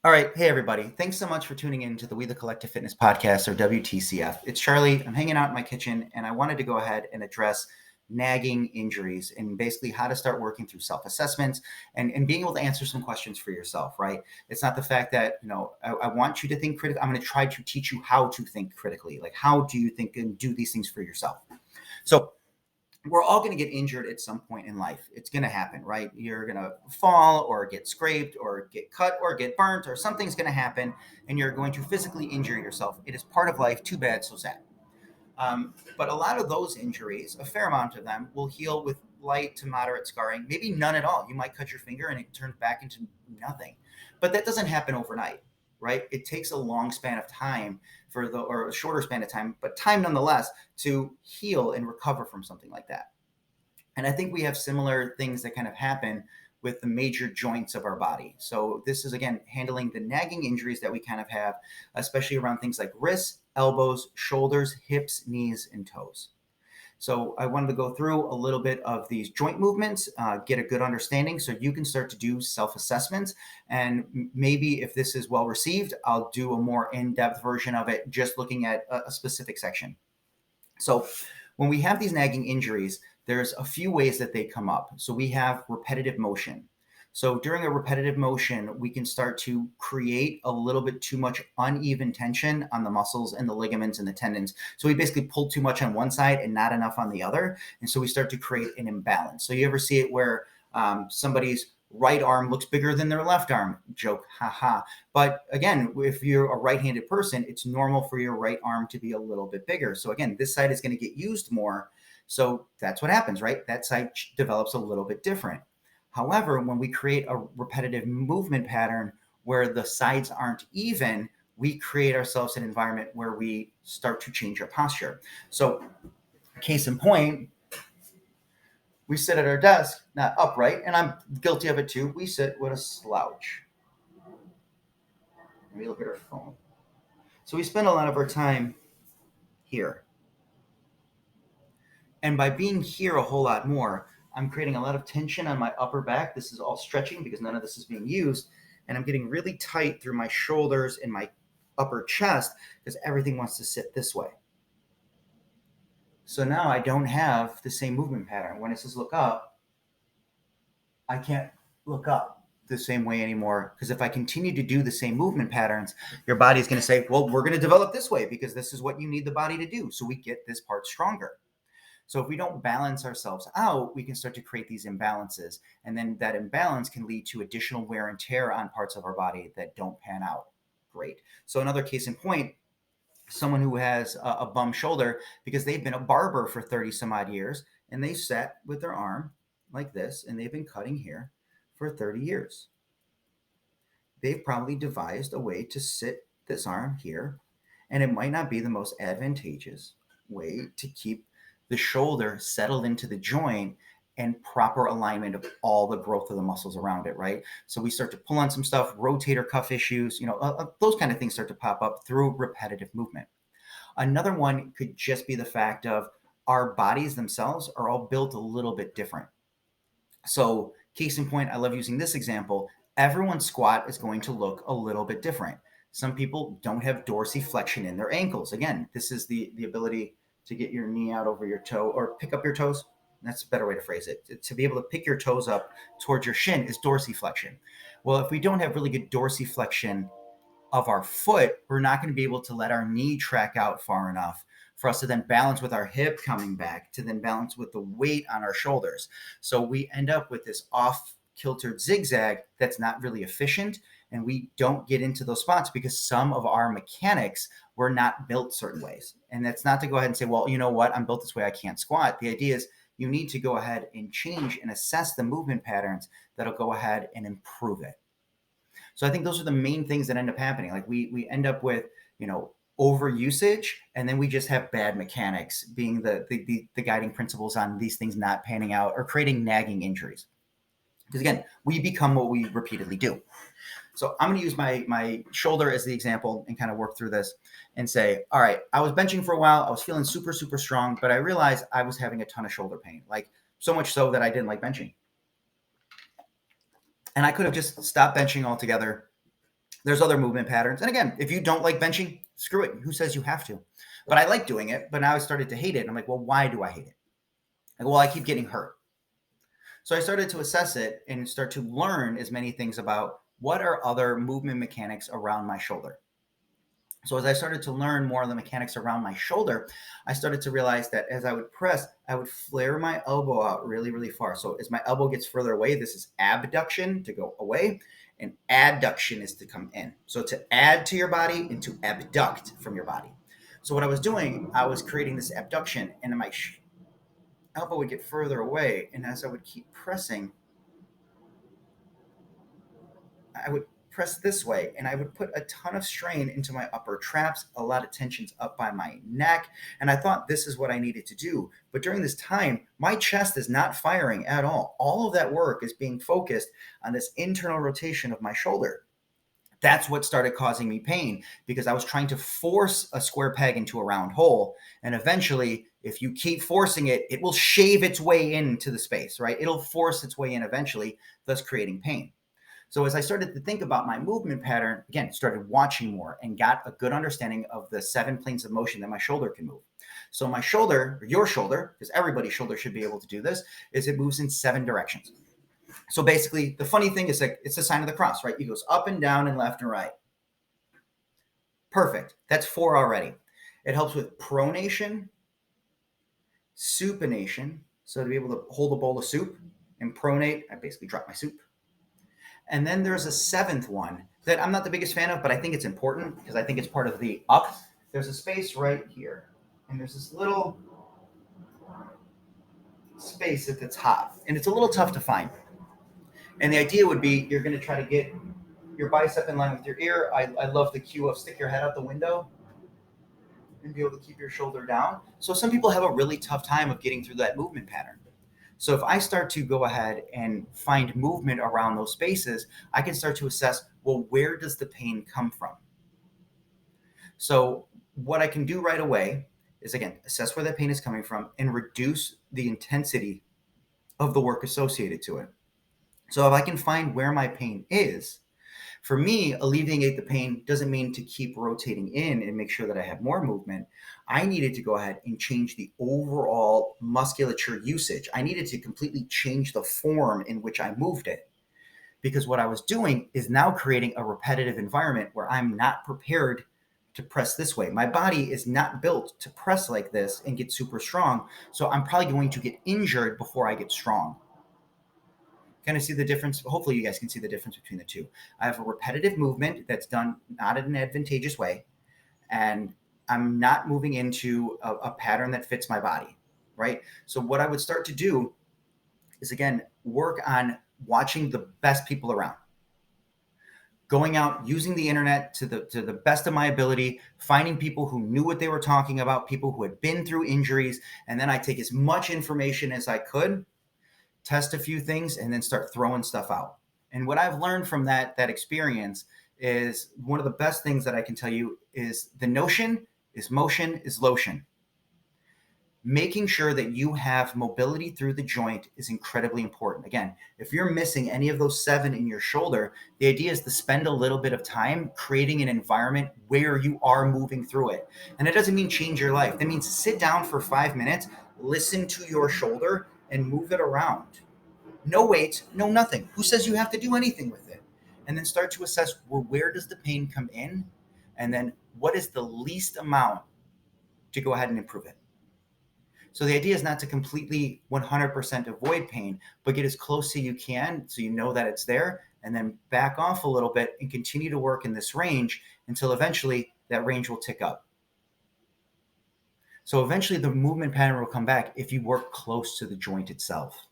All right. Hey, everybody. Thanks so much for tuning in to the We the Collective Fitness Podcast, or WTCF. It's Charlie. I'm hanging out in my kitchen, and I wanted to go ahead and address nagging injuries and basically how to start working through self-assessments and being able to answer some questions for yourself, right? It's not the fact that, I want you to think critically. I'm going to try to teach you how to think critically. Like, how do you think and do these things for yourself? So we're all going to get injured at some point in life. It's going to happen, right? You're going to fall or get scraped or get cut or get burnt, or something's going to happen and you're going to physically injure yourself. It is part of life. Too bad, so sad. But a lot of those injuries, a fair amount of them, will heal with light to moderate scarring, maybe none at all. You might cut your finger and it turns back into nothing. But that doesn't happen overnight, right? It takes a long span of time or a shorter span of time, but time nonetheless, to heal and recover from something like that. And I think we have similar things that kind of happen with the major joints of our body. So this is, again, handling the nagging injuries that we kind of have, especially around things like wrists, elbows, shoulders, hips, knees, and toes. So I wanted to go through a little bit of these joint movements, get a good understanding so you can start to do self-assessments. And maybe if this is well received, I'll do a more in-depth version of it, just looking at a specific section. So when we have these nagging injuries, there's a few ways that they come up. So we have repetitive motion. So during a repetitive motion, we can start to create a little bit too much uneven tension on the muscles and the ligaments and the tendons. So we basically pull too much on one side and not enough on the other. And so we start to create an imbalance. So you ever see it where somebody's right arm looks bigger than their left arm? Joke, haha. But again, if you're a right-handed person, it's normal for your right arm to be a little bit bigger. So again, this side is going to get used more. So that's what happens, right? That side develops a little bit different. However, when we create a repetitive movement pattern where the sides aren't even, we create ourselves an environment where we start to change our posture. So case in point, we sit at our desk, not upright, and I'm guilty of it too. We sit with a slouch. We look at our phone. So we spend a lot of our time here. And by being here a whole lot more, I'm creating a lot of tension on my upper back. This is all stretching because none of this is being used. And I'm getting really tight through my shoulders and my upper chest because everything wants to sit this way. So now I don't have the same movement pattern. When it says look up, I can't look up the same way anymore, because if I continue to do the same movement patterns, your body is going to say, well, we're going to develop this way because this is what you need the body to do. So we get this part stronger. So if we don't balance ourselves out, we can start to create these imbalances. And then that imbalance can lead to additional wear and tear on parts of our body that don't pan out great. So another case in point, someone who has a bum shoulder because they've been a barber for 30 some odd years, and they sat with their arm like this, and they've been cutting here for 30 years. They've probably devised a way to sit this arm here, and it might not be the most advantageous way to keep the shoulder settled into the joint and proper alignment of all the growth of the muscles around it, right? So we start to pull on some stuff, rotator cuff issues, those kind of things start to pop up through repetitive movement. Another one could just be the fact of our bodies themselves are all built a little bit different. So case in point, I love using this example. Everyone's squat is going to look a little bit different. Some people don't have dorsiflexion in their ankles. Again, this is the ability to get your knee out over your toe or pick up your toes. That's a better way to phrase it. To be able to pick your toes up towards your shin is dorsiflexion. Well, if we don't have really good dorsiflexion of our foot, we're not going to be able to let our knee track out far enough for us to then balance with our hip coming back, to then balance with the weight on our shoulders. So we end up with this off-kiltered zigzag that's not really efficient, and we don't get into those spots because some of our mechanics were not built certain ways. And that's not to go ahead and say, well, you know what, I'm built this way, I can't squat. The idea is you need to go ahead and change and assess the movement patterns that'll go ahead and improve it. So I think those are the main things that end up happening. Like we end up with, over usage, and then we just have bad mechanics being the guiding principles on these things not panning out or creating nagging injuries. Because again, we become what we repeatedly do. So I'm going to use my shoulder as the example and kind of work through this and say, all right, I was benching for a while. I was feeling super, super strong, but I realized I was having a ton of shoulder pain, like so much so that I didn't like benching. And I could have just stopped benching altogether There's other movement patterns. And again, if you don't like benching, screw it. Who says you have to? But I like doing it, but now I started to hate it. And I'm like, well, why do I hate it? Like, well, I keep getting hurt. So I started to assess it and start to learn as many things about what are other movement mechanics around my shoulder. So as I started to learn more of the mechanics around my shoulder, I started to realize that as I would press, I would flare my elbow out really, really far. So as my elbow gets further away, this is abduction to go away, and adduction is to come in. So to add to your body and to abduct from your body. So what I was doing, I was creating this abduction, and my elbow would get further away. And as I would keep pressing, I would press this way, and I would put a ton of strain into my upper traps, a lot of tensions up by my neck. And I thought this is what I needed to do. But during this time, my chest is not firing at all. All of that work is being focused on this internal rotation of my shoulder. That's what started causing me pain, because I was trying to force a square peg into a round hole. And eventually, if you keep forcing it, it will shave its way into the space, right? It'll force its way in eventually, thus creating pain. So as I started to think about my movement pattern, again, started watching more and got a good understanding of the 7 planes of motion that my shoulder can move. So my shoulder, or your shoulder, because everybody's shoulder should be able to do this, is it moves in 7 directions. So basically, the funny thing is like it's the sign of the cross, right? It goes up and down and left and right. Perfect. That's 4 already. It helps with pronation, supination. So to be able to hold a bowl of soup and pronate, I basically drop my soup. And then there's a 7th one that I'm not the biggest fan of, but I think it's important because I think it's part of the up. There's a space right here, and there's this little space at the top, and it's a little tough to find. And the idea would be you're going to try to get your bicep in line with your ear. I love the cue of stick your head out the window and be able to keep your shoulder down. So some people have a really tough time of getting through that movement pattern. So if I start to go ahead and find movement around those spaces, I can start to assess, well, where does the pain come from? So what I can do right away is, again, assess where that pain is coming from and reduce the intensity of the work associated to it. So if I can find where my pain is, for me, alleviate the pain doesn't mean to keep rotating in and make sure that I have more movement. I needed to go ahead and change the overall musculature usage. I needed to completely change the form in which I moved it. Because what I was doing is now creating a repetitive environment where I'm not prepared to press this way. My body is not built to press like this and get super strong. So I'm probably going to get injured before I get strong. Kind of see the difference. Hopefully you guys can see the difference between the two. I have a repetitive movement that's done not in an advantageous way, and I'm not moving into a pattern that fits my body, right? So what I would start to do is, again, work on watching the best people around, going out, using the internet to the best of my ability, finding people who knew what they were talking about, people who had been through injuries, and then I take as much information as I could, test a few things, and then start throwing stuff out. And what I've learned from that experience is one of the best things that I can tell you is the notion is motion is lotion. Making sure that you have mobility through the joint is incredibly important. Again, if you're missing any of those 7 in your shoulder, the idea is to spend a little bit of time creating an environment where you are moving through it. And it doesn't mean change your life. That means sit down for 5 minutes, listen to your shoulder, and move it around. No weight, no nothing. Who says you have to do anything with it? And then start to assess, well, where does the pain come in? And then what is the least amount to go ahead and improve it? So the idea is not to completely 100% avoid pain, but get as close as you can so you know that it's there, and then back off a little bit and continue to work in this range until eventually that range will tick up. So eventually the movement pattern will come back if you work close to the joint itself.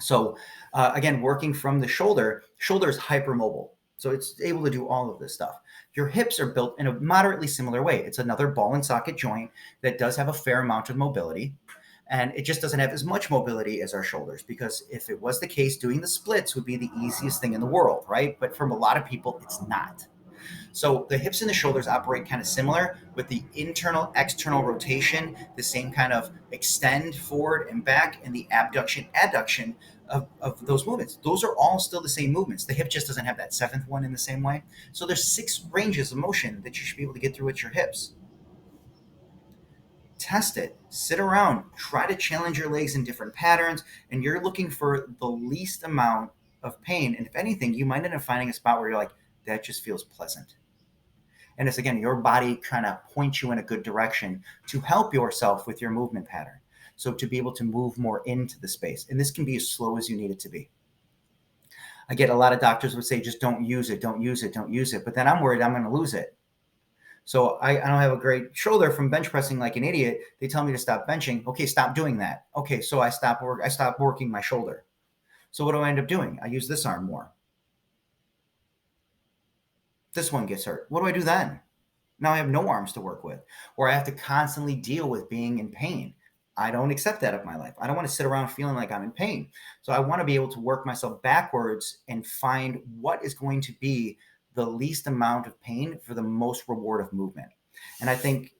So again, working from the shoulder is hypermobile. So it's able to do all of this stuff. Your hips are built in a moderately similar way. It's another ball and socket joint that does have a fair amount of mobility. And it just doesn't have as much mobility as our shoulders, because if it was the case, doing the splits would be the easiest thing in the world, right? But from a lot of people, it's not. So the hips and the shoulders operate kind of similar, with the internal external rotation, the same kind of extend forward and back, and the abduction adduction of those movements. Those are all still the same movements. The hip just doesn't have that seventh one in the same way. So there's 6 ranges of motion that you should be able to get through with your hips. Test it, sit around, try to challenge your legs in different patterns, and you're looking for the least amount of pain. And if anything, you might end up finding a spot where you're like, that just feels pleasant. And it's, again, your body trying to point you in a good direction to help yourself with your movement pattern. So to be able to move more into the space. And this can be as slow as you need it to be. I get a lot of doctors would say, just don't use it, don't use it, don't use it. But then I'm worried I'm going to lose it. So I don't have a great shoulder from bench pressing like an idiot. They tell me to stop benching. Okay, stop doing that. Okay, so I stop working my shoulder. So what do I end up doing? I use this arm more. This one gets hurt. What do I do then? Now I have no arms to work with, or I have to constantly deal with being in pain. I don't accept that of my life. I don't want to sit around feeling like I'm in pain. So I want to be able to work myself backwards and find what is going to be the least amount of pain for the most reward of movement. And I think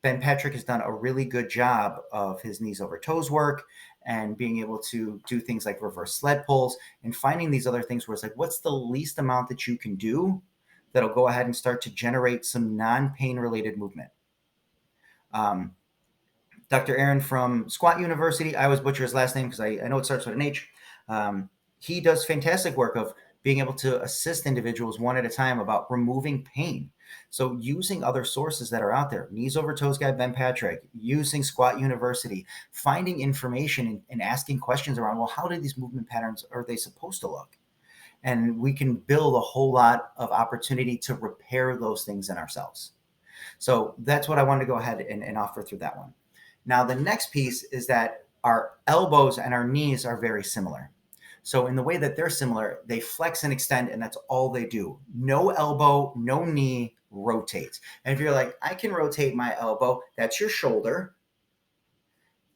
Ben Patrick has done a really good job of his knees over toes work and being able to do things like reverse sled pulls and finding these other things where it's like, what's the least amount that you can do that'll go ahead and start to generate some non-pain related movement. Dr. Aaron from Squat University, I always butcher his last name because I know it starts with an H. He does fantastic work of being able to assist individuals one at a time about removing pain. So using other sources that are out there, Knees Over Toes guy Ben Patrick, using Squat University, finding information and asking questions around, well, how do these movement patterns, are they supposed to look? And we can build a whole lot of opportunity to repair those things in ourselves. So that's what I wanted to go ahead and offer through that one. Now, the next piece is that our elbows and our knees are very similar. So in the way that they're similar, they flex and extend, and that's all they do. No elbow, no knee rotates. And if you're like, I can rotate my elbow, that's your shoulder.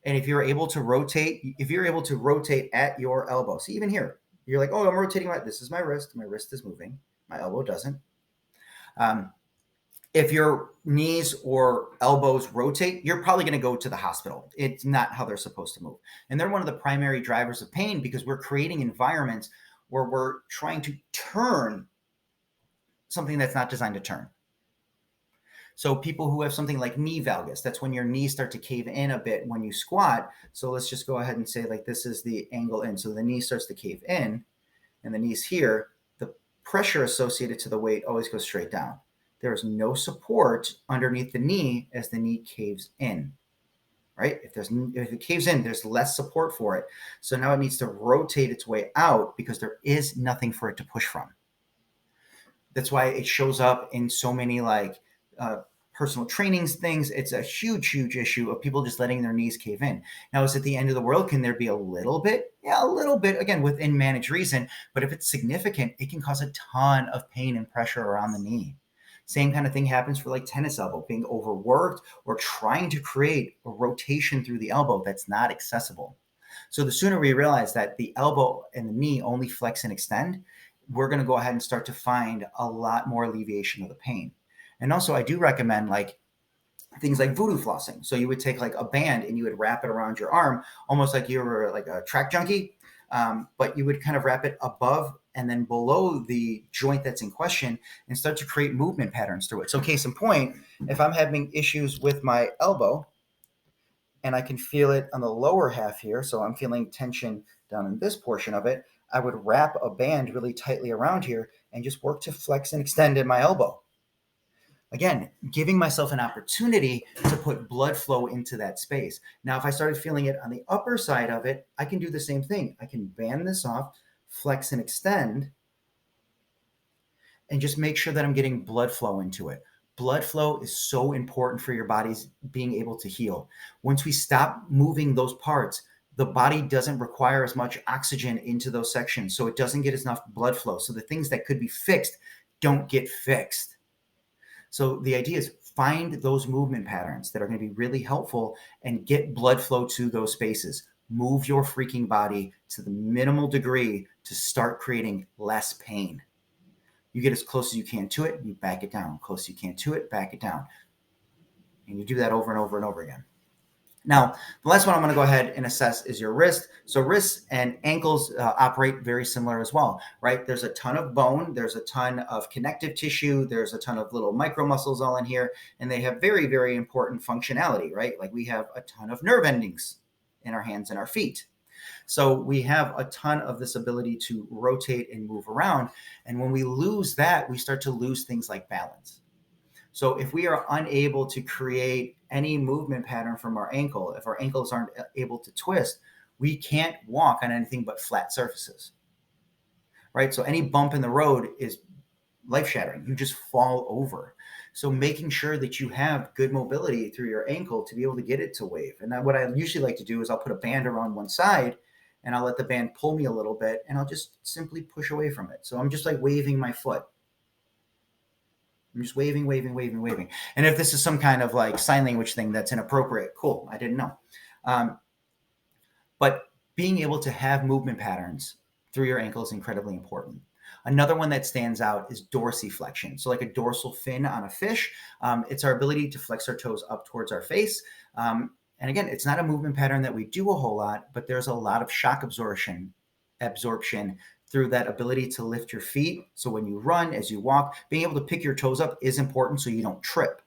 And if you're able to rotate at your elbow, see, even here, you're like, oh, I'm rotating this is my wrist is moving, my elbow doesn't. If your knees or elbows rotate, you're probably going to go to the hospital. It's not how they're supposed to move. And they're one of the primary drivers of pain because we're creating environments where we're trying to turn something that's not designed to turn. So people who have something like knee valgus, that's when your knees start to cave in a bit when you squat. So let's just go ahead and say like this is the angle in. So the knee starts to cave in and the knee's here. The pressure associated to the weight always goes straight down. There is no support underneath the knee as the knee caves in, right? If it caves in, there's less support for it. So now it needs to rotate its way out because there is nothing for it to push from. That's why it shows up in so many personal trainings things. It's a huge, huge issue of people just letting their knees cave in. Now, is it the end of the world? Can there be a little bit? Yeah, a little bit, again, within managed reason. But if it's significant, it can cause a ton of pain and pressure around the knee. Same kind of thing happens for like tennis elbow, being overworked or trying to create a rotation through the elbow that's not accessible. So the sooner we realize that the elbow and the knee only flex and extend, we're going to go ahead and start to find a lot more alleviation of the pain. And also I do recommend things like voodoo flossing. So you would take like a band and you would wrap it around your arm, almost like you were like a track junkie, but you would kind of wrap it above and then below the joint that's in question and start to create movement patterns through it. So case in point, if I'm having issues with my elbow and I can feel it on the lower half here, so I'm feeling tension down in this portion of it, I would wrap a band really tightly around here and just work to flex and extend in my elbow. Again, giving myself an opportunity to put blood flow into that space. Now, if I started feeling it on the upper side of it, I can do the same thing. I can band this off, flex and extend, and just make sure that I'm getting blood flow into it. Blood flow is so important for your body's being able to heal. Once we stop moving those parts, the body doesn't require as much oxygen into those sections, so it doesn't get enough blood flow. So the things that could be fixed don't get fixed. So the idea is find those movement patterns that are going to be really helpful and get blood flow to those spaces. Move your freaking body to the minimal degree to start creating less pain. You get as close as you can to it, you back it down. Close as you can to it, back it down. And you do that over and over and over again. Now, the last one I'm going to go ahead and assess is your wrist. So wrists and ankles operate very similar as well, right? There's a ton of bone, there's a ton of connective tissue, there's a ton of little micro muscles all in here, and they have very, very important functionality, right? Like we have a ton of nerve endings in our hands and our feet. So we have a ton of this ability to rotate and move around. And when we lose that, we start to lose things like balance. So if we are unable to create any movement pattern from our ankle, if our ankles aren't able to twist, we can't walk on anything but flat surfaces, right? So any bump in the road is life shattering. You just fall over. So making sure that you have good mobility through your ankle to be able to get it to wave. And what I usually like to do is I'll put a band around one side and I'll let the band pull me a little bit and I'll just simply push away from it. So I'm just like waving my foot. I'm just waving, waving, waving, waving. And if this is some kind of like sign language thing that's inappropriate, cool. I didn't know. But being able to have movement patterns through your ankle is incredibly important. Another one that stands out is dorsiflexion. So like a dorsal fin on a fish, it's our ability to flex our toes up towards our face. And again, it's not a movement pattern that we do a whole lot, but there's a lot of shock absorption through that ability to lift your feet. So when you run, as you walk, being able to pick your toes up is important so you don't trip.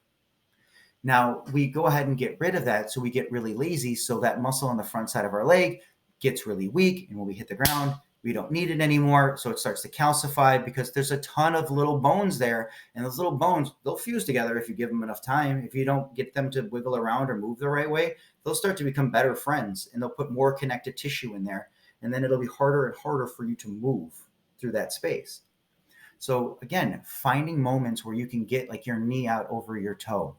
Now we go ahead and get rid of that. So we get really lazy. So that muscle on the front side of our leg gets really weak. And when we hit the ground, we don't need it anymore. So it starts to calcify because there's a ton of little bones there. And those little bones, they'll fuse together if you give them enough time. If you don't get them to wiggle around or move the right way, they'll start to become better friends and they'll put more connective tissue in there. And then it'll be harder and harder for you to move through that space. So again, finding moments where you can get like your knee out over your toe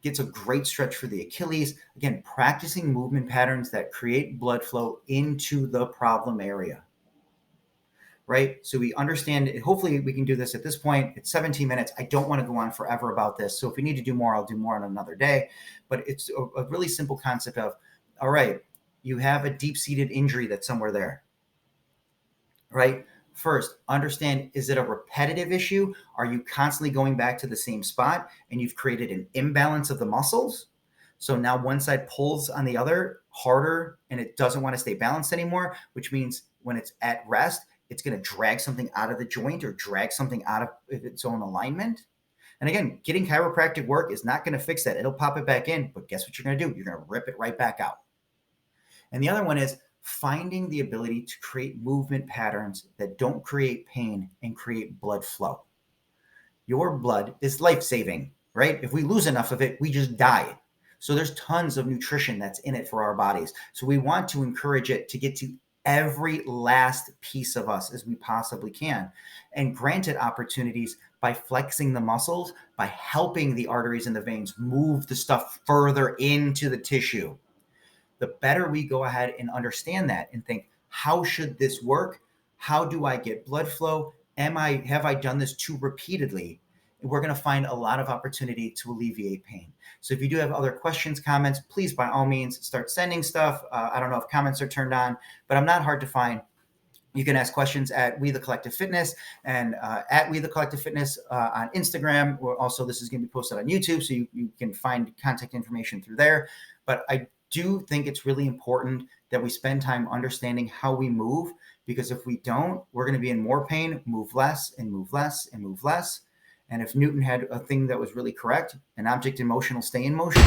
gets a great stretch for the Achilles. Again, practicing movement patterns that create blood flow into the problem area, right? So we understand, hopefully we can do this at this point. It's 17 minutes. I don't want to go on forever about this. So if we need to do more, I'll do more on another day. But it's a really simple concept of, all right, you have a deep-seated injury that's somewhere there, right? First, understand, is it a repetitive issue? Are you constantly going back to the same spot and you've created an imbalance of the muscles? So now one side pulls on the other harder and it doesn't want to stay balanced anymore, which means when it's at rest, it's going to drag something out of the joint or drag something out of its own alignment. And again, getting chiropractic work is not going to fix that. It'll pop it back in, but guess what you're going to do? You're going to rip it right back out. And the other one is finding the ability to create movement patterns that don't create pain and create blood flow. Your blood is life-saving, right? If we lose enough of it, we just die. So there's tons of nutrition that's in it for our bodies. So we want to encourage it to get to every last piece of us as we possibly can, and grant it opportunities by flexing the muscles, by helping the arteries and the veins move the stuff further into the tissue. The better we go ahead and understand that and think, how should this work? How do I get blood flow? Have I done this too repeatedly? We're going to find a lot of opportunity to alleviate pain. So if you do have other questions, comments, please, by all means, start sending stuff. I don't know if comments are turned on, but I'm not hard to find. You can ask questions at We The Collective Fitness and at We The Collective Fitness on Instagram. Or also, this is going to be posted on YouTube, so you can find contact information through there. But I do think it's really important that we spend time understanding how we move, because if we don't, we're going to be in more pain, move less and move less and move less. And if Newton had a thing that was really correct, an object in motion will stay in motion.